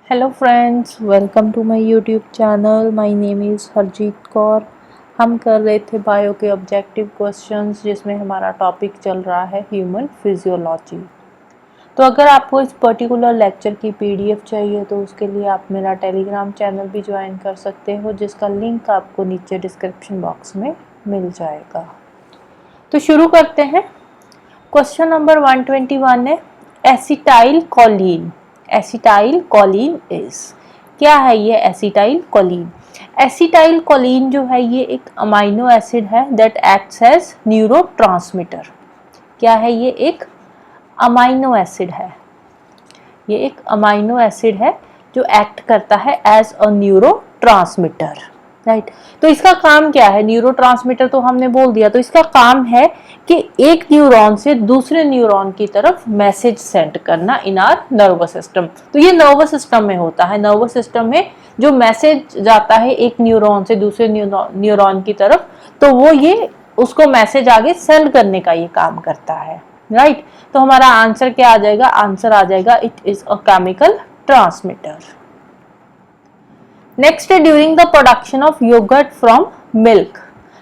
Hello friends, welcome to my YouTube channel. My name is Harjeet Kaur. हम कर रहे थे बायो के ऑब्जेक्टिव क्वेश्चंस, जिसमें हमारा टॉपिक चल रहा है ह्यूमन फिजियोलॉजी। तो अगर आपको इस पर्टिकुलर लेक्चर की पीडीएफ चाहिए तो उसके लिए आप मेरा टेलीग्राम चैनल भी ज्वाइन कर सकते हो, जिसका लिंक आपको नीचे डिस्क्रिप्शन बॉक्स में मिल जाएगा। तो शुरू करते हैं। क्वेश्चन नंबर 121 है acetyl choline. Acetyl choline is, क्या है ये एसिटाइल कोलिन? एसिटाइल कोलिन जो है ये एक अमाइनो एसिड है दैट एक्ट्स एज न्यूरोट्रांसमीटर। क्या है ये? एक अमाइनो एसिड है। ये एक अमाइनो एसिड है जो एक्ट करता है एज अ न्यूरोट्रांसमीटर, राइट। तो इसका काम क्या है? न्यूरोट्रांसमीटर तो हमने बोल दिया। तो इसका काम है कि एक न्यूरॉन से दूसरे न्यूरॉन की तरफ मैसेज सेंड करना इन आर नर्वस सिस्टम। तो ये नर्वस सिस्टम में होता है। नर्वस सिस्टम में जो मैसेज जाता है एक न्यूरॉन से दूसरे न्यूरॉन की तरफ, तो वो ये उसको मैसेज आगे सेंड करने का ये काम करता है, राइट। तो हमारा आंसर क्या आ जाएगा? आंसर आ जाएगा it is a chemical transmitter. Next है during the production of yoghurt from milk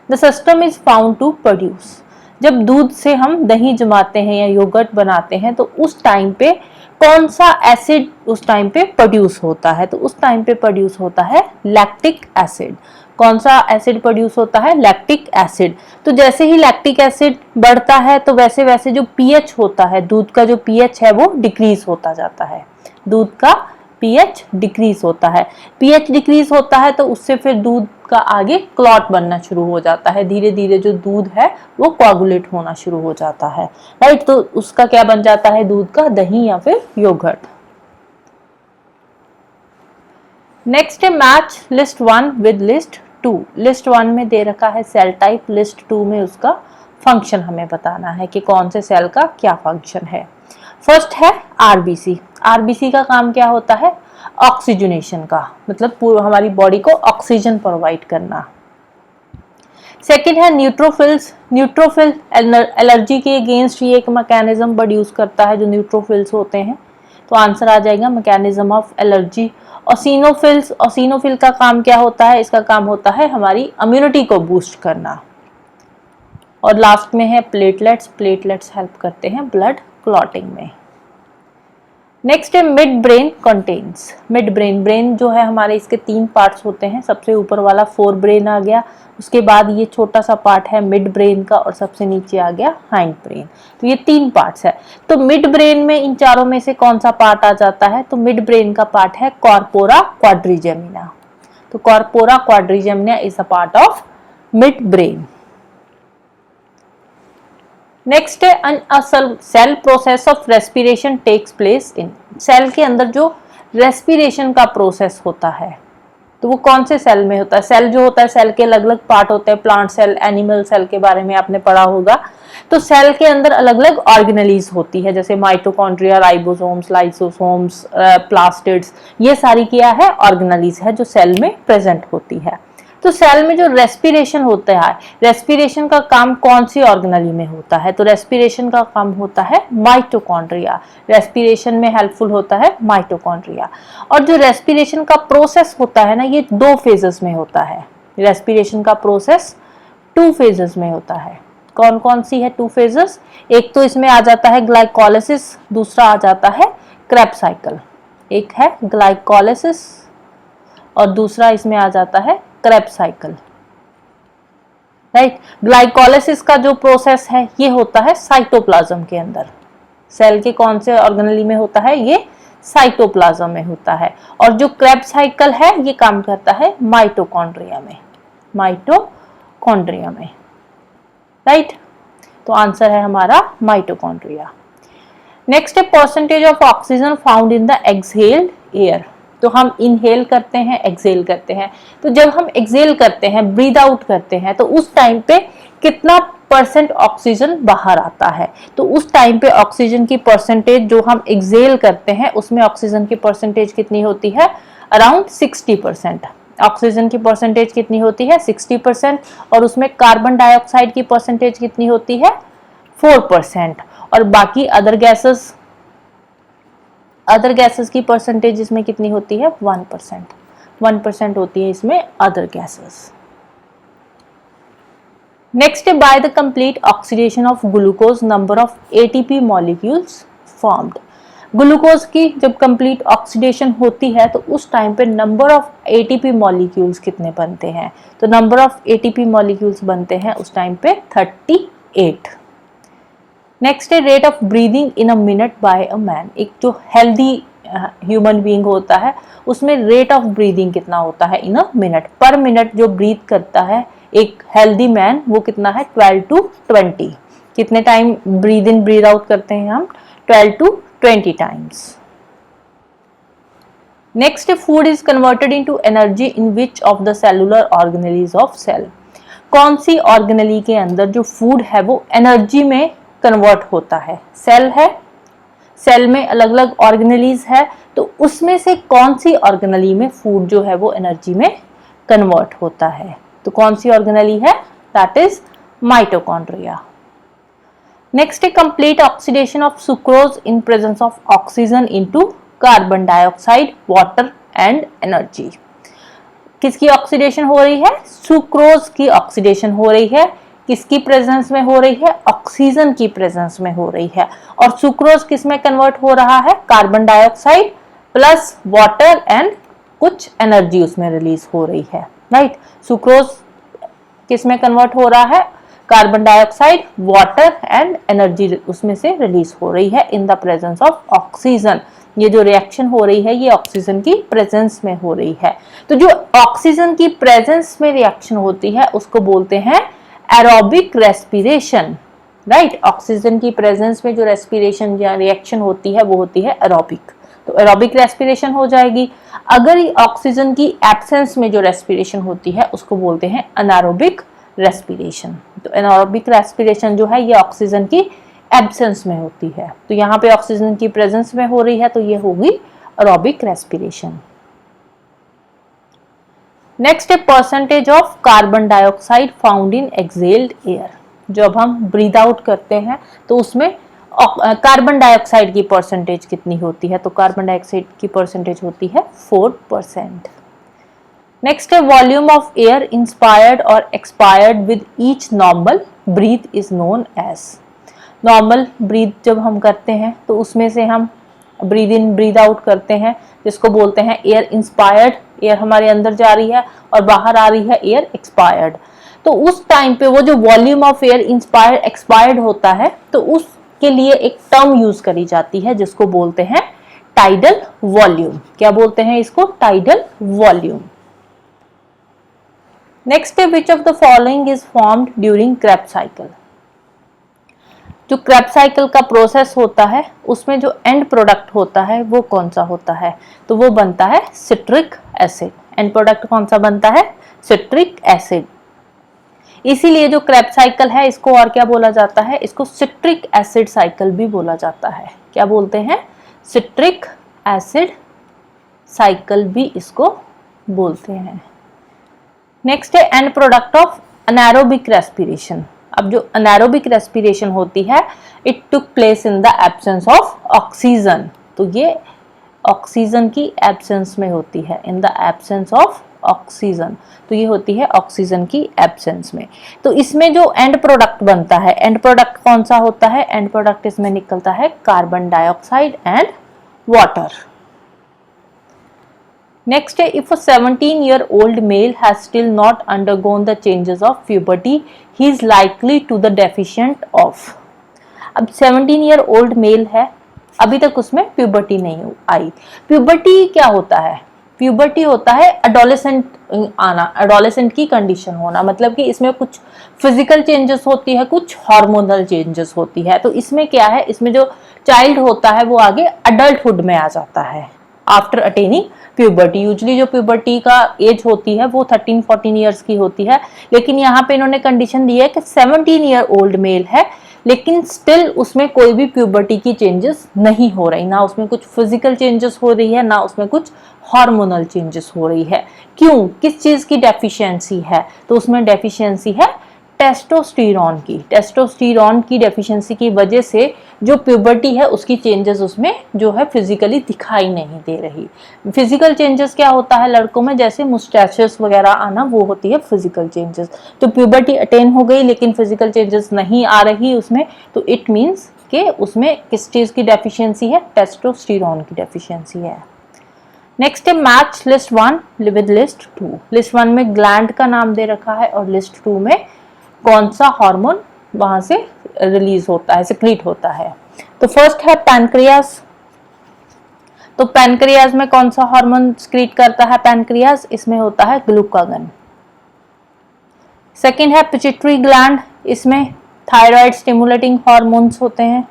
the system is found to produce. जब दूध से हम दही जमाते हैं या योगर्ट बनाते हैं तो उस टाइम पे कौन सा एसिड उस टाइम पे प्रोड्यूस होता है? तो उस टाइम पे प्रोड्यूस होता है लैक्टिक एसिड। कौन सा एसिड प्रोड्यूस होता है? Lactic acid. तो जैसे ही लैक्टिक एसिड बढ़ता है तो वैसे वैसे जो पीएच होता है, दूध का जो पीएच है वो डिक्रीज होता जाता है। दूध का पीएच डिक्रीज होता है। पीएच डिक्रीज होता है तो उससे फिर दूध का आगे क्लॉट बनना शुरू हो जाता है। धीरे धीरे जो दूध है वो कोआगुलेट होना शुरू हो जाता है, राइट। तो उसका क्या बन जाता है? दूध का दही या फिर योगर्ट। नेक्स्ट है match list 1 with list 2। List 1 में दे रखा है सेल टाइप, लिस्ट 2 में उसका फंक्शन हमें बताना है कि कौन से सेल का क्या फंक्शन है। फर्स्ट है आरबीसी। आरबीसी का काम क्या होता है? ऑक्सीजनेशन का, मतलब हमारी बॉडी को ऑक्सीजन प्रोवाइड करना। सेकेंड है न्यूट्रोफिल्स। न्यूट्रोफिल एलर्जी के अगेंस्ट ये एक मैकेनिज्म प्रोड्यूस करता है जो न्यूट्रोफिल्स होते हैं। तो आंसर आ जाएगा मैकेनिज्म ऑफ एलर्जी। ऑसिनोफिल्स, ऑसिनोफिल का काम क्या होता है? इसका काम होता है हमारी इम्यूनिटी को बूस्ट करना। और लास्ट में है प्लेटलेट्स। प्लेटलेट्स हेल्प करते हैं ब्लड क्लॉटिंग में। नेक्स्ट है mid brain contains. Mid brain, brain जो है हमारे इसके 3 पार्ट्स होते हैं। सबसे ऊपर वाला फोर ब्रेन आ गया, उसके बाद ये छोटा सा पार्ट है मिड ब्रेन का, और सबसे नीचे आ गया हाइंड ब्रेन। तो ये 3 पार्ट्स है। तो मिड ब्रेन में इन चारों में से कौन सा पार्ट आ जाता है? तो मिड ब्रेन का पार्ट है कॉर्पोरा क्वाड्रिजेमिना। तो corpora quadrigemina is a part of mid brain. Next है cell process of respiration takes place in. Cell के अंदर जो रेस्पिरेशन का प्रोसेस होता है तो वो कौन से सेल में होता है? सेल जो होता है, सेल के अलग अलग पार्ट होते हैं। प्लांट सेल, एनिमल सेल के बारे में आपने पढ़ा होगा। तो सेल के अंदर अलग अलग ऑर्गेनेलीज होती है, जैसे माइटोकॉन्ड्रिया, राइबोसोम्स, लाइसोसोम्स, प्लास्टिड्स। ये सारी क्या है? ऑर्गेनेलीज है जो सेल में प्रेजेंट होती है। तो सेल में जो रेस्पिरेशन होता है, रेस्पिरेशन का काम कौन सी ऑर्गेनेली में होता है? तो रेस्पिरेशन का काम होता है माइटोकॉन्ड्रिया। रेस्पिरेशन में हेल्पफुल होता है माइटोकॉन्ड्रिया। और जो रेस्पिरेशन का प्रोसेस होता है ना, ये 2 फेजेस में होता है। रेस्पिरेशन का प्रोसेस 2 फेजेस में होता है। कौन कौन सी है 2 फेजेस? एक तो इसमें आ जाता है ग्लाइकोलिसिस, दूसरा आ जाता है क्रेब्स साइकिल। एक है ग्लाइकोलिसिस और दूसरा इसमें आ जाता है क्रेब्स साइकिल, राइट। ग्लाइकोलिसिस का जो प्रोसेस है ये होता है साइटोप्लाज्म के अंदर। सेल के कौन से ऑर्गेनेली में होता है? ये साइटोप्लाज्म में होता है। और जो क्रेब्स साइकिल है ये काम करता है माइटोकॉन्ड्रिया में, माइटोकॉन्ड्रिया में, राइट। तो आंसर है हमारा माइटोकॉन्ड्रिया। नेक्स्ट है percentage of oxygen found in the exhaled air. तो हम इनहेल करते हैं, एक्सहेल करते हैं। तो जब हम एक्सहेल करते हैं, ब्रीद आउट करते हैं, तो उस टाइम पे कितना % ऑक्सीजन बाहर आता है? तो उस टाइम पे ऑक्सीजन की परसेंटेज जो हम एक्सहेल करते हैं उसमें ऑक्सीजन की परसेंटेज कितनी होती है? अराउंड 60%। ऑक्सीजन की परसेंटेज कितनी होती है? 60%। और उसमें कार्बन डाइऑक्साइड की परसेंटेज कितनी होती है? 4%। और बाकी अदर गैसेस अदर गैसेस की परसेंटेज इसमें कितनी होती है? 1%। 1% होती है इसमें अदर गैसेस। नेक्स्ट है by the complete oxidation of glucose number of ATP molecules formed. Glucose की जब कंप्लीट ऑक्सीडेशन होती है तो उस टाइम पे नंबर ऑफ एटीपी मॉलिक्यूल्स कितने बनते हैं? तो नंबर ऑफ एटीपी मॉलिक्यूल्स बनते हैं उस टाइम पे 38। नेक्स्ट है rate of breathing in a minute by a man. एक जो हेल्दी ह्यूमन बीइंग होता है उसमें रेट ऑफ ब्रीदिंग कितना होता है? इन अ मिनट, पर मिनट जो ब्रीथ करता है एक हेल्दी मैन वो कितना है? 12 to 20। कितने time breathe in breathe out करते हैं हम? 12 to 20 times. Next, food is converted into energy in which of the cellular organelles of cell. कौन सी ऑर्गेनेली के अंदर जो फूड है वो एनर्जी में कन्वर्ट होता है? सेल है, सेल में अलग अलग ऑर्गेनेलीज है, तो उसमें से कौन सी ऑर्गेनेली में फूड जो है वो एनर्जी में कन्वर्ट होता है? तो कौन सी ऑर्गेनेली है? That is mitochondria. नेक्स्ट है complete oxidation of sucrose in presence of oxygen into carbon dioxide, water and energy. किसकी ऑक्सीडेशन हो रही है? सुक्रोज की ऑक्सीडेशन हो रही है। किसकी प्रेजेंस में हो रही है? ऑक्सीजन की प्रेजेंस में हो रही है। और सुक्रोज किस में कन्वर्ट हो रहा है? Carbon dioxide plus water and कुछ एनर्जी उसमें रिलीज हो रही है, राइट। सुक्रोज किस में कन्वर्ट हो रहा है? Carbon dioxide, water and energy उसमें से रिलीज हो रही है in the presence of oxygen. ये जो रिएक्शन हो रही है ये ऑक्सीजन की प्रेजेंस में हो रही है। तो जो ऑक्सीजन की प्रेजेंस में रिएक्शन होती है उसको बोलते हैं एरोबिक रेस्पिरेशन, राइट। ऑक्सीजन की प्रेजेंस में जो रेस्पिरेशन या रिएक्शन होती है वो होती है एरोबिक, तो एरोबिक रेस्पिरेशन हो जाएगी। अगर ऑक्सीजन की एब्सेंस में जो रेस्पिरेशन होती है उसको बोलते हैं अनारोबिक रेस्पिरेशन। तो एनारोबिक रेस्पिरेशन जो है ये ऑक्सीजन की एब्सेंस में होती है, तो यहाँ पे ऑक्सीजन की प्रेजेंस में हो रही है तो ये होगी एरोबिक रेस्पिरेशन। नेक्स्ट है percentage of carbon dioxide found in exhaled air. जब हम ब्रीद आउट करते हैं तो उसमें कार्बन डाइऑक्साइड की परसेंटेज कितनी होती है? तो कार्बन डाइऑक्साइड की परसेंटेज होती है 4%। नेक्स्ट है वॉल्यूम ऑफ एयर इंस्पायर्ड और expired with each normal breath is known as. Normal breath जब हम करते हैं तो उसमें से हम ब्रीद इन ब्रीद आउट करते हैं जिसको बोलते हैं एयर इंस्पायर्ड, एयर हमारे अंदर जा रही है और बाहर आ रही है एयर एक्सपायर्ड। तो उस टाइम पे वो जो volume of air inspired expired होता है तो उसके लिए एक टर्म यूज करी जाती है जिसको बोलते हैं टाइडल वॉल्यूम। क्या बोलते हैं इसको? Tidal volume. नेक्स्ट है विच of the following is formed during Krebs cycle. जो क्रेब्स साइकिल का प्रोसेस होता है उसमें जो एंड प्रोडक्ट होता है वो कौन सा होता है? तो वो बनता है सिट्रिक एसिड। एंड प्रोडक्ट कौन सा बनता है? Citric acid. इसीलिए जो क्रेब्स साइकिल है इसको और क्या बोला जाता है? इसको सिट्रिक एसिड साइकिल भी बोला जाता है। क्या बोलते हैं? सिट्रिक एसिड साइकिल भी इसको बोलते हैं। नेक्स्ट है and product of anaerobic respiration. अब जो अनारोबिक रेस्पिरेशन होती है it took place in the absence of oxygen. तो ये ऑक्सीजन की एब्सेंस में होती है, in the absence of oxygen. तो ये होती है ऑक्सीजन की एब्सेंस में। तो इसमें जो एंड प्रोडक्ट बनता है, एंड प्रोडक्ट कौन सा होता है? एंड प्रोडक्ट इसमें निकलता है carbon dioxide and water. Next, if a 17-year-old male has still not undergone the changes of puberty, he is likely to the deficient of। अब 17-year-old male है, अभी तक उसमें प्यूबर्टी नहीं आई। प्यूबर्टी क्या होता है? प्यूबर्टी होता है एडोलेसेंट आना, एडोलेसेंट की कंडीशन होना, मतलब कि इसमें कुछ फिजिकल चेंजेस होती है, कुछ हार्मोनल चेंजेस होती है। तो इसमें क्या है? इसमें जो चाइल्ड होता है वो आगे अडल्टहुड में आ जाता है आफ्टर अटेनिंग प्यूबर्टी। यूजली जो प्यूबर्टी का एज होती है वो 13-14 ईयर्स की होती है, लेकिन यहाँ पे इन्होंने कंडीशन दी है कि 17-year-old मेल है लेकिन स्टिल उसमें कोई भी प्यूबर्टी की चेंजेस नहीं हो रही, ना उसमें कुछ फिजिकल चेंजेस हो रही है ना उसमें कुछ हार्मोनल चेंजेस हो रही है। क्यों? किस चीज की डेफिशिएंसी है? तो उसमें डेफिशिएंसी है टेस्टोस्टेरॉन की डेफिशिएंसी की वजह से जो प्यूबर्टी है उसकी चेंजेस उसमें जो है फिजिकली दिखाई नहीं दे रही। फिजिकल चेंजेस क्या होता है लड़कों में, जैसे मुस्टैचेस वगैरह आना, वो होती है फिजिकल चेंजेस। तो प्यूबर्टी अटेन हो गई लेकिन फिजिकल चेंजेस नहीं आ रही उसमें, तो इट मीन्स कि उसमें किस चीज की डेफिशिएंसी है, टेस्टोस्टेरॉन की डेफिशिएंसी है। नेक्स्ट है match list 1 with list 2। List 1 में ग्लैंड का नाम दे रखा है और लिस्ट 2 में कौन सा हार्मोन वहां से रिलीज होता है, सिक्रीट होता है। तो फर्स्ट है पैनक्रियाज। तो पैनक्रियाज में कौन सा हार्मोन सिक्रीट करता है पैनक्रियाज, इसमें होता है ग्लूकागन। सेकंड है पिट्यूटरी ग्लैंड, इसमें थायराइड स्टिमुलेटिंग हार्मोन्स होते हैं।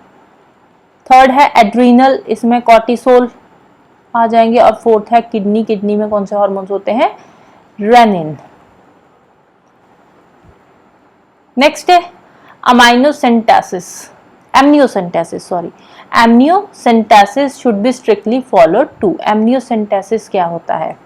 थर्ड है एड्रीनल, इसमें कॉर्टिसोल आ जाएंगे। और फोर्थ है किडनी, किडनी में कौन से हार्मोन्स होते हैं, रेनिन। नेक्स्ट है amniocentesis should be strictly followed to. Amniocentesis क्या होता है,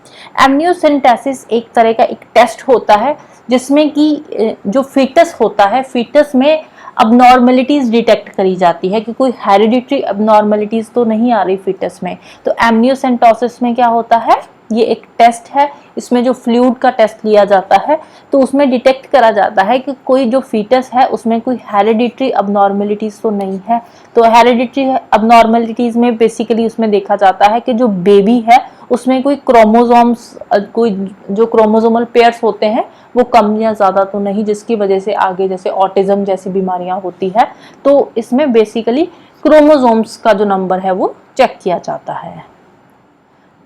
एमनियोसेंटेसिस एक तरह का एक टेस्ट होता है जिसमें कि जो फीटस होता है, फीटस में अबनॉर्मलिटीज डिटेक्ट करी जाती है कि कोई हेरिडिटरी अबनॉर्मलिटीज तो नहीं आ रही फीटस में। तो एमनियोसेंटोसिस में क्या होता है, ये एक टेस्ट है, इसमें जो फ्लूइड का टेस्ट लिया जाता है तो उसमें डिटेक्ट करा जाता है कि कोई जो फीटस है उसमें कोई हेरिडिटरी अबनॉर्मलिटीज तो नहीं है। तो हेरिडिटरी अबनॉर्मलिटीज में बेसिकली उसमें देखा जाता है कि जो बेबी है उसमें कोई क्रोमोसोम्स, कोई जो क्रोमोसोमल पेयर्स होते हैं वो कम या ज्यादा तो नहीं, जिसकी वजह से आगे जैसे ऑटिज्म जैसी बीमारियां होती है। तो इसमें बेसिकली क्रोमोसोम्स का जो नंबर है वो चेक किया जाता है।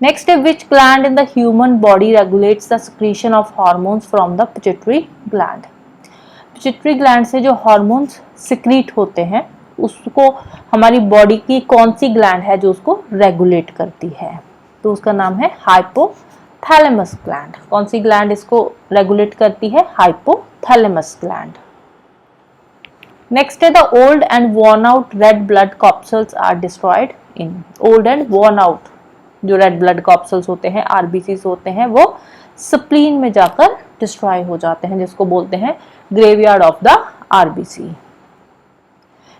नेक्स्ट है विच gland in the human body regulates the secretion of hormones from the pituitary gland. Pituitary gland से जो हार्मोन्स सिक्रीट होते हैं उसको हमारी बॉडी की कौन सी ग्लैंड है जो उसको रेगुलेट करती है, तो उसका नाम है हाइपोथैलेमस ग्लैंड। कौन सी ग्लैंड इसको रेगुलेट करती है, हाइपोथैलेमस ग्लैंड। नेक्स्ट है the old and worn out red blood corpuscles are destroyed in. Old and worn out जो रेड ब्लड कॉर्पसल्स होते हैं, आरबीसीज होते हैं, वो स्प्लीन में जाकर डिस्ट्रॉय हो जाते हैं, जिसको बोलते हैं graveyard of the RBC.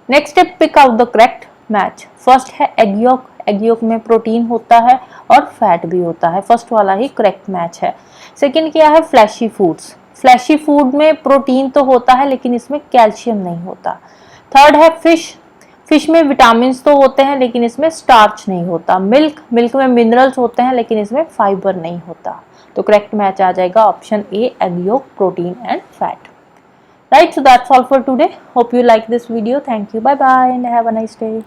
Next है pick out the correct match. First है एग यॉक। एग यॉक में प्रोटीन होता है और फैट भी होता है, फर्स्ट वाला ही करेक्ट मैच है। सेकंड क्या है, फ्लैशी फूड्स। फ्लैशी फूड में प्रोटीन तो होता है लेकिन इसमें कैल्शियम नहीं होता। थर्ड है फिश। फिश में विटामिन तो होते हैं लेकिन इसमें स्टार्च नहीं होता। मिल्क में मिनरल्स होते हैं लेकिन इसमें फाइबर नहीं होता। तो करेक्ट मैच आ जाएगा option A, egg yolk, protein and fat. Right, so that's all for today. Hope you like this video. Thank you. Bye bye and have a nice day.